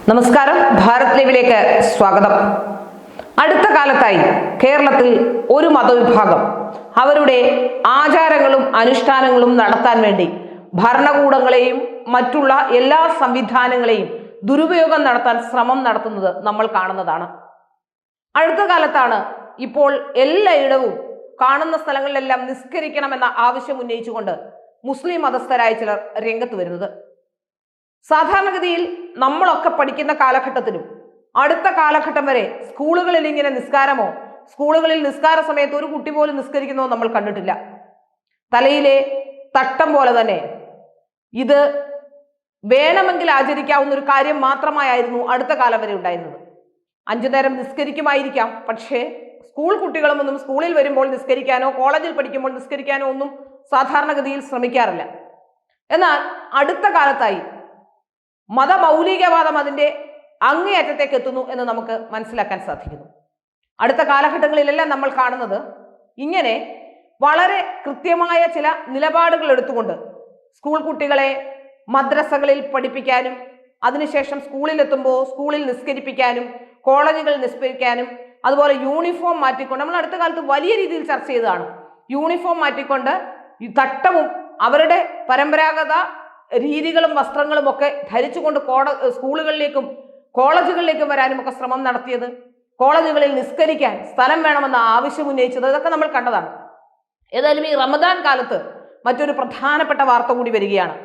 നമസ്കാരം, ഭാരത് ലൈവിലേക്ക് സ്വാഗതം. അടുത്ത കാലത്തായി കേരളത്തിൽ ഒരു മതവിഭാഗം അവരുടെ ആചാരങ്ങളും അനുഷ്ഠാനങ്ങളും നടത്താൻ വേണ്ടി ഭരണകൂടങ്ങളെയും മറ്റുള്ള എല്ലാ സംവിധാനങ്ങളെയും ദുരുപയോഗം നടത്താൻ ശ്രമം നടത്തുന്നത് നമ്മൾ കാണുന്നതാണ്. അടുത്ത കാലത്താണ് ഇപ്പോൾ എല്ലായിടവും കാണുന്ന സ്ഥലങ്ങളിലെല്ലാം നിസ്കരിക്കണമെന്ന ആവശ്യം ഉന്നയിച്ചുകൊണ്ട് മുസ്ലിം മതസ്ഥരായ ചിലർ രംഗത്ത് വരുന്നത്. സാധാരണഗതിയിൽ നമ്മളൊക്കെ പഠിക്കുന്ന കാലഘട്ടത്തിലും അടുത്ത കാലഘട്ടം വരെ സ്കൂളുകളിൽ ഇങ്ങനെ നിസ്കാരമോ, സ്കൂളുകളിൽ നിസ്കാര സമയത്ത് ഒരു കുട്ടി പോലും നിസ്കരിക്കുന്നതോ നമ്മൾ കണ്ടിട്ടില്ല. തലയിലെ തട്ടം പോലെ തന്നെ ഇത് വേണമെങ്കിൽ ആചരിക്കാവുന്ന ഒരു കാര്യം മാത്രമായിരുന്നു അടുത്ത കാലം വരെ ഉണ്ടായിരുന്നത്. 5 നേരം നിസ്കരിക്കുമായിരിക്കാം, പക്ഷേ സ്കൂൾ കുട്ടികളുമൊന്നും സ്കൂളിൽ വരുമ്പോൾ നിസ്കരിക്കാനോ കോളേജിൽ പഠിക്കുമ്പോൾ നിസ്കരിക്കാനോ ഒന്നും സാധാരണഗതിയിൽ ശ്രമിക്കാറില്ല. എന്നാൽ അടുത്ത കാലത്തായി മതമൗലികവാദം അതിൻ്റെ അങ്ങേയറ്റത്തേക്ക് എത്തുന്നു എന്ന് നമുക്ക് മനസ്സിലാക്കാൻ സാധിക്കുന്നു. അടുത്ത കാലഘട്ടങ്ങളിലെല്ലാം നമ്മൾ കാണുന്നത് ഇങ്ങനെ വളരെ കൃത്യമായ ചില നിലപാടുകൾ എടുത്തുകൊണ്ട് സ്കൂൾ കുട്ടികളെ മദ്രസകളിൽ പഠിപ്പിക്കാനും അതിനുശേഷം സ്കൂളിലെത്തുമ്പോൾ സ്കൂളിൽ നിസ്കരിപ്പിക്കാനും കോളേജുകളിൽ നിസ്കരിക്കാനും അതുപോലെ യൂണിഫോം മാറ്റിക്കൊണ്ട് നമ്മൾ അടുത്ത കാലത്ത് വലിയ രീതിയിൽ ചർച്ച ചെയ്തതാണ്. യൂണിഫോം മാറ്റിക്കൊണ്ട് ഈ തട്ടവും അവരുടെ പരമ്പരാഗത രീതികളും വസ്ത്രങ്ങളും ഒക്കെ ധരിച്ചുകൊണ്ട് സ്കൂളുകളിലേക്കും കോളേജുകളിലേക്കും വരാനും ഒക്കെ ശ്രമം നടത്തിയത്, കോളേജുകളിൽ നിസ്കരിക്കാൻ സ്ഥലം വേണമെന്ന ആവശ്യം ഉന്നയിച്ചത്, ഇതൊക്കെ നമ്മൾ കണ്ടതാണ്. ഏതായാലും ഈ റമദാൻ കാലത്ത് മറ്റൊരു പ്രധാനപ്പെട്ട വാർത്ത കൂടി വരികയാണ്.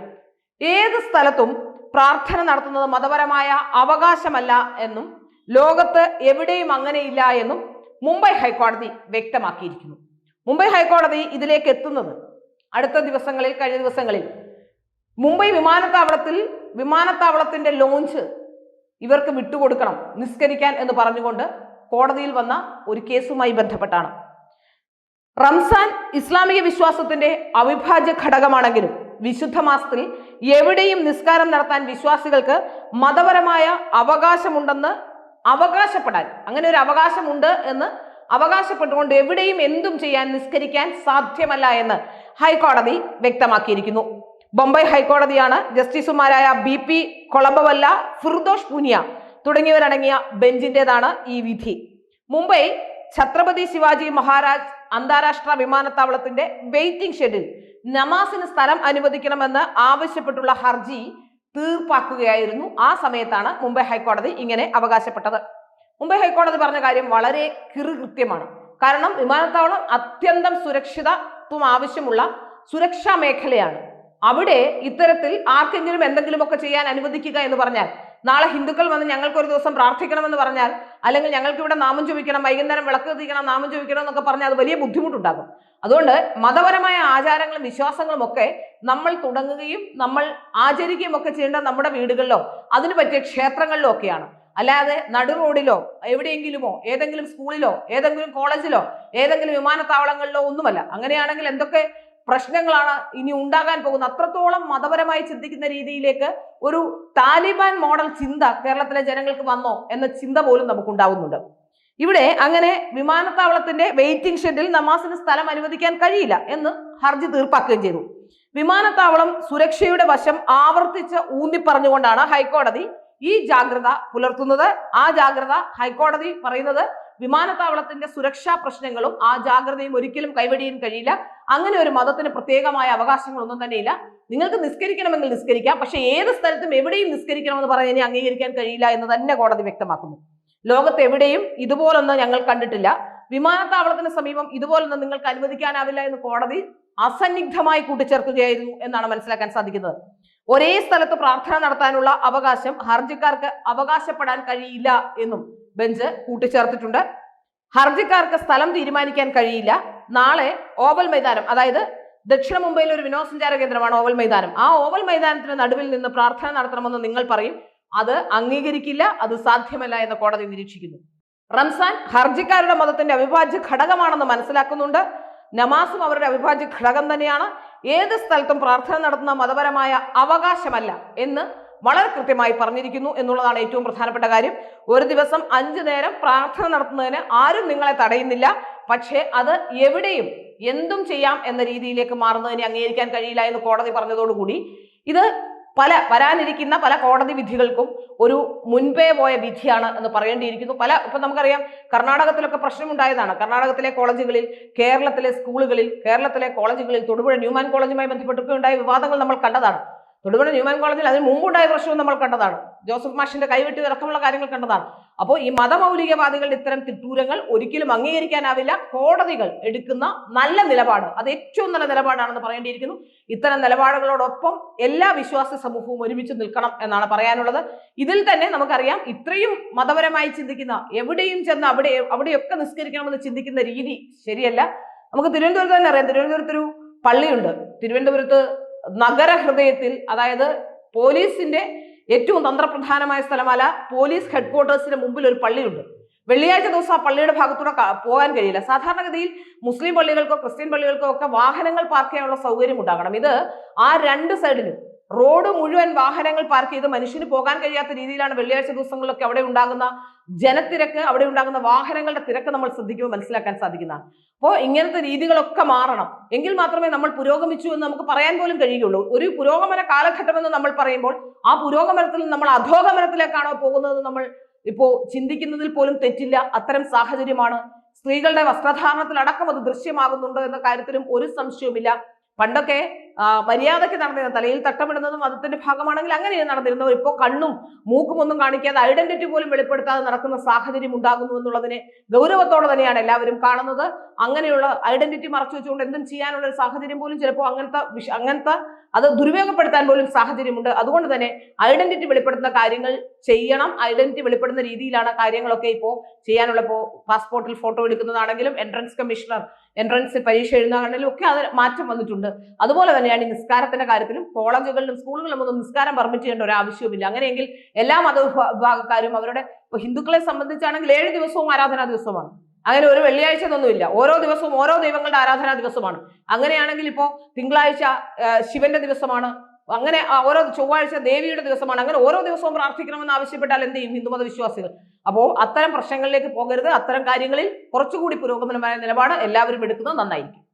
ഏത് സ്ഥലത്തും പ്രാർത്ഥന നടത്തുന്നത് മതപരമായ അവകാശമല്ല എന്നും ലോകത്ത് എവിടെയും അങ്ങനെയില്ല എന്നും മുംബൈ ഹൈക്കോടതി വ്യക്തമാക്കിയിരിക്കുന്നു. മുംബൈ ഹൈക്കോടതി ഇതിലേക്ക് എത്തുന്നത് കഴിഞ്ഞ ദിവസങ്ങളിൽ മുംബൈ വിമാനത്താവളത്തിന്റെ ലോഞ്ച് ഇവർക്ക് വിട്ടുകൊടുക്കണം നിസ്കരിക്കാൻ എന്ന് പറഞ്ഞുകൊണ്ട് കോടതിയിൽ വന്ന ഒരു കേസുമായി ബന്ധപ്പെട്ടാണ്. റംസാൻ ഇസ്ലാമിക വിശ്വാസത്തിന്റെ അവിഭാജ്യ ഘടകമാണെങ്കിലും വിശുദ്ധ മാസത്തിൽ എവിടെയും നിസ്കാരം നടത്താൻ വിശ്വാസികൾക്ക് മതപരമായ അവകാശമുണ്ടെന്ന് അവകാശപ്പെടാൻ, അങ്ങനെ ഒരു അവകാശമുണ്ട് എന്ന് അവകാശപ്പെട്ടുകൊണ്ട് എവിടെയും എന്തും ചെയ്യാൻ നിസ്കരിക്കാൻ സാധ്യമല്ല എന്ന് ഹൈക്കോടതി വ്യക്തമാക്കിയിരിക്കുന്നു. ബോംബെ ഹൈക്കോടതിയാണ് ജസ്റ്റിസുമാരായ BP കൊളംബവല്ല, ഫിർദോഷ് പൂനിയ തുടങ്ങിയവരടങ്ങിയ ബെഞ്ചിൻ്റെതാണ് ഈ വിധി. മുംബൈ ഛത്രപതി ശിവാജി മഹാരാജ് അന്താരാഷ്ട്ര വിമാനത്താവളത്തിന്റെ വെയിറ്റിംഗ് ഷെഡിൽ നമാസിന് സ്ഥലം അനുവദിക്കണമെന്ന് ആവശ്യപ്പെട്ടുള്ള ഹർജി തീർപ്പാക്കുകയായിരുന്നു. ആ സമയത്താണ് മുംബൈ ഹൈക്കോടതി ഇങ്ങനെ അവകാശപ്പെട്ടത്. മുംബൈ ഹൈക്കോടതി പറഞ്ഞ കാര്യം വളരെ കൃത്യമാണ്. കാരണം വിമാനത്താവളം അത്യന്തം സുരക്ഷിതത്വം ആവശ്യമുള്ള സുരക്ഷാ മേഖലയാണ്. അവിടെ ഇത്തരത്തിൽ ആർക്കെങ്കിലും എന്തെങ്കിലുമൊക്കെ ചെയ്യാൻ അനുവദിക്കുക എന്ന് പറഞ്ഞാൽ, നാളെ ഹിന്ദുക്കൾ വന്ന് ഞങ്ങൾക്കൊരു ദിവസം പ്രാർത്ഥിക്കണമെന്ന് പറഞ്ഞാൽ, അല്ലെങ്കിൽ ഞങ്ങൾക്ക് ഇവിടെ നാമം ചോദിക്കണം, വൈകുന്നേരം വിളക്ക് കത്തിക്കണം, നാമം ചോദിക്കണം എന്നൊക്കെ പറഞ്ഞാൽ അത് വലിയ ബുദ്ധിമുട്ടുണ്ടാകും. അതുകൊണ്ട് മതപരമായ ആചാരങ്ങളും വിശ്വാസങ്ങളും ഒക്കെ നമ്മൾ തുടങ്ങുകയും നമ്മൾ ആചരിക്കുകയും ഒക്കെ ചെയ്യേണ്ടത് നമ്മുടെ വീടുകളിലോ അതിന് പറ്റിയ ക്ഷേത്രങ്ങളിലോ ഒക്കെയാണ്. അല്ലാതെ നടു റോഡിലോ എവിടെയെങ്കിലുമോ ഏതെങ്കിലും സ്കൂളിലോ ഏതെങ്കിലും കോളേജിലോ ഏതെങ്കിലും വിമാനത്താവളങ്ങളിലോ ഒന്നുമല്ല. അങ്ങനെയാണെങ്കിൽ എന്തൊക്കെ പ്രശ്നങ്ങളാണ് ഇനി ഉണ്ടാകാൻ പോകുന്നത്. അത്രത്തോളം മതപരമായി ചിന്തിക്കുന്ന രീതിയിലേക്ക് ഒരു താലിബാൻ മോഡൽ ചിന്ത കേരളത്തിലെ ജനങ്ങൾക്ക് വന്നോ എന്ന ചിന്ത പോലും നമുക്കുണ്ടാവുന്നുണ്ട്. ഇവിടെ അങ്ങനെ വിമാനത്താവളത്തിന്റെ വെയിറ്റിംഗ് ഷെഡിൽ നമാസിന് സ്ഥലം അനുവദിക്കാൻ കഴിയില്ല എന്ന് ഹർജി തീർപ്പാക്കുകയും ചെയ്തു. വിമാനത്താവളം സുരക്ഷയുടെ വശം ആവർത്തിച്ച് ഊന്നിപ്പറഞ്ഞുകൊണ്ടാണ് ഹൈക്കോടതി ഈ ജാഗ്രത പുലർത്തുന്നത്. ആ ജാഗ്രത ഹൈക്കോടതി പറയുന്നത് വിമാനത്താവളത്തിന്റെ സുരക്ഷാ പ്രശ്നങ്ങളും ആ ജാഗ്രതയും ഒരിക്കലും കൈവെടിയാൻ കഴിയില്ല. അങ്ങനെ ഒരു മതത്തിന് പ്രത്യേകമായ അവകാശങ്ങളൊന്നും തന്നെയില്ല. നിങ്ങൾക്ക് നിസ്കരിക്കണമെങ്കിൽ നിസ്കരിക്കാം, പക്ഷെ ഏത് സ്ഥലത്തും എവിടെയും നിസ്കരിക്കണമെന്ന് പറഞ്ഞതിനെ അംഗീകരിക്കാൻ കഴിയില്ല എന്ന് തന്നെ കോടതി വ്യക്തമാക്കുന്നു. ലോകത്ത് എവിടെയും ഇതുപോലൊന്നും ഞങ്ങൾ കണ്ടിട്ടില്ല, വിമാനത്താവളത്തിന് സമീപം ഇതുപോലൊന്നും നിങ്ങൾക്ക് അനുവദിക്കാനാവില്ല എന്ന് കോടതി അസന്നിഗ്ധമായി കൂട്ടിച്ചേർക്കുകയായിരുന്നു എന്നാണ് മനസ്സിലാക്കാൻ സാധിക്കുന്നത്. ഒരേ സ്ഥലത്ത് പ്രാർത്ഥന നടത്താനുള്ള അവകാശം ഹർജിക്കാർക്ക് അവകാശപ്പെടാൻ കഴിയില്ല എന്നും ബെഞ്ച് കൂട്ടിച്ചേർത്തിട്ടുണ്ട്. ഹർജിക്കാർക്ക് സ്ഥലം തീരുമാനിക്കാൻ കഴിയില്ല. നാളെ ഓവൽ മൈതാനം, അതായത് ദക്ഷിണ മുംബൈയിലെ ഒരു വിനോദസഞ്ചാര കേന്ദ്രമാണ് ഓവൽ മൈതാനം, ആ ഓവൽ മൈതാനത്തിന് നടുവിൽ നിന്ന് പ്രാർത്ഥന നടത്തണമെന്ന് നിങ്ങൾ പറയും, അത് അംഗീകരിക്കില്ല, അത് സാധ്യമല്ല എന്ന് കോടതി നിരീക്ഷിക്കുന്നു. റംസാൻ ഹർജിക്കാരുടെ മതത്തിന്റെ അവിഭാജ്യ ഘടകമാണെന്ന് മനസ്സിലാക്കുന്നുണ്ട്. നമാസും അവരുടെ അവിഭാജ്യ ഘടകം തന്നെയാണ്. ഏത് സ്ഥലത്തും പ്രാർത്ഥന നടത്തുന്ന മതപരമായ അവകാശമല്ല എന്ന് വളരെ കൃത്യമായി പറഞ്ഞിരിക്കുന്നു എന്നുള്ളതാണ് ഏറ്റവും പ്രധാനപ്പെട്ട കാര്യം. ഒരു ദിവസം 5 നേരം പ്രാർത്ഥന നടത്തുന്നതിന് ആരും നിങ്ങളെ തടയുന്നില്ല, പക്ഷേ അത് എവിടെയും എന്തും ചെയ്യാം എന്ന രീതിയിലേക്ക് മാറുന്നതിനെ അംഗീകരിക്കാൻ കഴിയില്ല എന്ന് കോടതി പറഞ്ഞതോടുകൂടി ഇത് വരാനിരിക്കുന്ന പല കോടതി വിധികൾക്കും ഒരു മുൻപേ പോയ വിധിയാണ് എന്ന് പറയേണ്ടിയിരിക്കുന്നു. ഇപ്പൊ നമുക്കറിയാം, കർണാടകത്തിലൊക്കെ പ്രശ്നമുണ്ടായതാണ്. കർണാടകത്തിലെ കോളേജുകളിൽ, കേരളത്തിലെ സ്കൂളുകളിൽ, കേരളത്തിലെ കോളേജുകളിൽ, തൊടുപുഴ ന്യൂമാൻ കോളേജുമായി ബന്ധപ്പെട്ടൊക്കെ ഉണ്ടായ വിവാദങ്ങൾ നമ്മൾ കണ്ടതാണ്. തൊടുപുഴ ന്യൂമാൻ കോളേജിൽ അതിന് മുമ്പുണ്ടായ പ്രശ്നവും നമ്മൾ കണ്ടതാണ്. ജോസഫ് മാഷിന്റെ കൈവെട്ടി അടക്കമുള്ള കാര്യങ്ങൾ കണ്ടതാണ്. അപ്പോൾ ഈ മതമൗലികവാദികളുടെ ഇത്തരം തിട്ടൂരങ്ങൾ ഒരിക്കലും അംഗീകരിക്കാനാവില്ല. കോടതികൾ എടുക്കുന്ന നല്ല നിലപാട്, അത് ഏറ്റവും നല്ല നിലപാടാണെന്ന് പറയേണ്ടിയിരിക്കുന്നു. ഇത്തരം നിലപാടുകളോടൊപ്പം എല്ലാ വിശ്വാസി സമൂഹവും ഒരുമിച്ച് നിൽക്കണം എന്നാണ് പറയാനുള്ളത്. ഇതിൽ തന്നെ നമുക്കറിയാം, ഇത്രയും മതപരമായി ചിന്തിക്കുന്ന, എവിടെയും ചെന്ന് അവിടെയൊക്കെ നിസ്കരിക്കണമെന്ന് ചിന്തിക്കുന്ന രീതി ശരിയല്ല. നമുക്ക് തിരുവനന്തപുരത്ത് തന്നെ അറിയാം. തിരുവനന്തപുരത്തൊരു പള്ളിയുണ്ട്. തിരുവനന്തപുരത്ത് നഗരഹൃദയത്തിൽ, അതായത് പോലീസിന്റെ ഏറ്റവും തന്ത്രപ്രധാനമായ സ്ഥലമല്ല, പോലീസ് ഹെഡ്ക്വാർട്ടേഴ്സിന് മുമ്പിൽ ഒരു പള്ളിയുണ്ട്. വെള്ളിയാഴ്ച ദിവസം ആ പള്ളിയുടെ ഭാഗത്തൂടെ പോകാൻ കഴിയില്ല. സാധാരണഗതിയിൽ മുസ്ലിം പള്ളികൾക്കോ ക്രിസ്ത്യൻ പള്ളികൾക്കോ ഒക്കെ വാഹനങ്ങൾ പാർക്ക് ചെയ്യാനുള്ള സൗകര്യം ഉണ്ടാകണം. ഇത് ആ രണ്ട് സൈഡിലും റോഡ് മുഴുവൻ വാഹനങ്ങൾ പാർക്ക് ചെയ്ത് മനുഷ്യന് പോകാൻ കഴിയാത്ത രീതിയിലാണ് വെള്ളിയാഴ്ച ദിവസങ്ങളിലൊക്കെ അവിടെ ഉണ്ടാകുന്ന ജനത്തിരക്ക്, അവിടെ ഉണ്ടാകുന്ന വാഹനങ്ങളുടെ തിരക്ക് നമ്മൾ ശ്രദ്ധിക്കുമ്പോൾ മനസ്സിലാക്കാൻ സാധിക്കുന്നതാണ്. അപ്പോൾ ഇങ്ങനത്തെ രീതികളൊക്കെ മാറണം. എങ്കിൽ മാത്രമേ നമ്മൾ പുരോഗമിച്ചു എന്ന് നമുക്ക് പറയാൻ പോലും കഴിയുള്ളൂ. ഒരു പുരോഗമന കാലഘട്ടം എന്ന് നമ്മൾ പറയുമ്പോൾ ആ പുരോഗമനത്തിൽ നമ്മൾ അധോഗമനത്തിലേക്കാണോ പോകുന്നത് നമ്മൾ ഇപ്പോ ചിന്തിക്കുന്നതിൽ പോലും തെറ്റില്ല. അത്തരം സാഹചര്യമാണ്. സ്ത്രീകളുടെ വസ്ത്രധാരണത്തിൽ അടക്കം അത് ദൃശ്യമാകുന്നുണ്ട് എന്ന കാര്യത്തിലും ഒരു സംശയവുമില്ല. പണ്ടൊക്കെ മര്യാദയ്ക്ക് നടന്നിരുന്ന, തലയിൽ തട്ടമിടുന്നതും മതത്തിന്റെ ഭാഗമാണെങ്കിൽ അങ്ങനെയാണ് നടന്നിരുന്നത്. ഇപ്പോൾ കണ്ണും മൂക്കും ഒന്നും കാണിക്കാതെ, ഐഡന്റിറ്റി പോലും വെളിപ്പെടുത്താതെ നടക്കുന്ന സാഹചര്യം ഉണ്ടാകുന്നു എന്നുള്ളതിനെ ഗൗരവത്തോടെ തന്നെയാണ് എല്ലാവരും കാണുന്നത്. അങ്ങനെയുള്ള ഐഡന്റിറ്റി മറച്ചു വെച്ചുകൊണ്ട് എന്തും ചെയ്യാനുള്ള ഒരു സാഹചര്യം പോലും ചിലപ്പോൾ അങ്ങനത്തെ അത് ദുരുപയോഗപ്പെടുത്താൻ പോലും സാഹചര്യമുണ്ട്. അതുകൊണ്ട് തന്നെ ഐഡന്റിറ്റി വെളിപ്പെടുത്തുന്ന കാര്യങ്ങൾ ചെയ്യണം. ഐഡന്റിറ്റി വെളിപ്പെടുന്ന രീതിയിലാണ് കാര്യങ്ങളൊക്കെ ഇപ്പോൾ ചെയ്യാനുള്ള. ഇപ്പോൾ പാസ്പോർട്ടിൽ ഫോട്ടോ എടുക്കുന്നതാണെങ്കിലും, എൻട്രൻസ് പരീക്ഷ എഴുതുന്നതാണെങ്കിലും ഒക്കെ അത് മാറ്റം വന്നിട്ടുണ്ട്. അതുപോലെ തന്നെയാണ് ഈ നിസ്കാരത്തിന്റെ കാര്യത്തിലും. കോളേജുകളിലും സ്കൂളുകളിലും ഒന്നും നിസ്കാരം പെർമിറ്റ് ചെയ്യേണ്ട ഒരു ആവശ്യവുമില്ല. അങ്ങനെയെങ്കിൽ എല്ലാ മതവിഭാഗക്കാരും അവരുടെ, ഇപ്പോൾ ഹിന്ദുക്കളെ സംബന്ധിച്ചാണെങ്കിൽ 7 ദിവസവും ആരാധനാ ദിവസമാണ്. അങ്ങനെ ഒരു വെള്ളിയാഴ്ച ഒന്നുമില്ല. ഓരോ ദിവസവും ഓരോ ദൈവങ്ങളുടെ ആരാധനാ ദിവസമാണ്. അങ്ങനെയാണെങ്കിൽ ഇപ്പോൾ തിങ്കളാഴ്ച ശിവന്റെ ദിവസമാണ്, അങ്ങനെ ഓരോ ചൊവ്വാഴ്ച ദേവിയുടെ ദിവസമാണ്. അങ്ങനെ ഓരോ ദിവസവും പ്രാർത്ഥിക്കണമെന്ന് ആവശ്യപ്പെട്ടാൽ എന്ത് ചെയ്യും ഹിന്ദുമത വിശ്വാസികൾ? അപ്പോൾ അത്തരം പ്രശ്നങ്ങളിലേക്ക് പോകരുത്. അത്തരം കാര്യങ്ങളിൽ കുറച്ചുകൂടി പുരോഗമനമായ നിലപാട് എല്ലാവരും എടുക്കുന്നത് നന്നായിരിക്കും.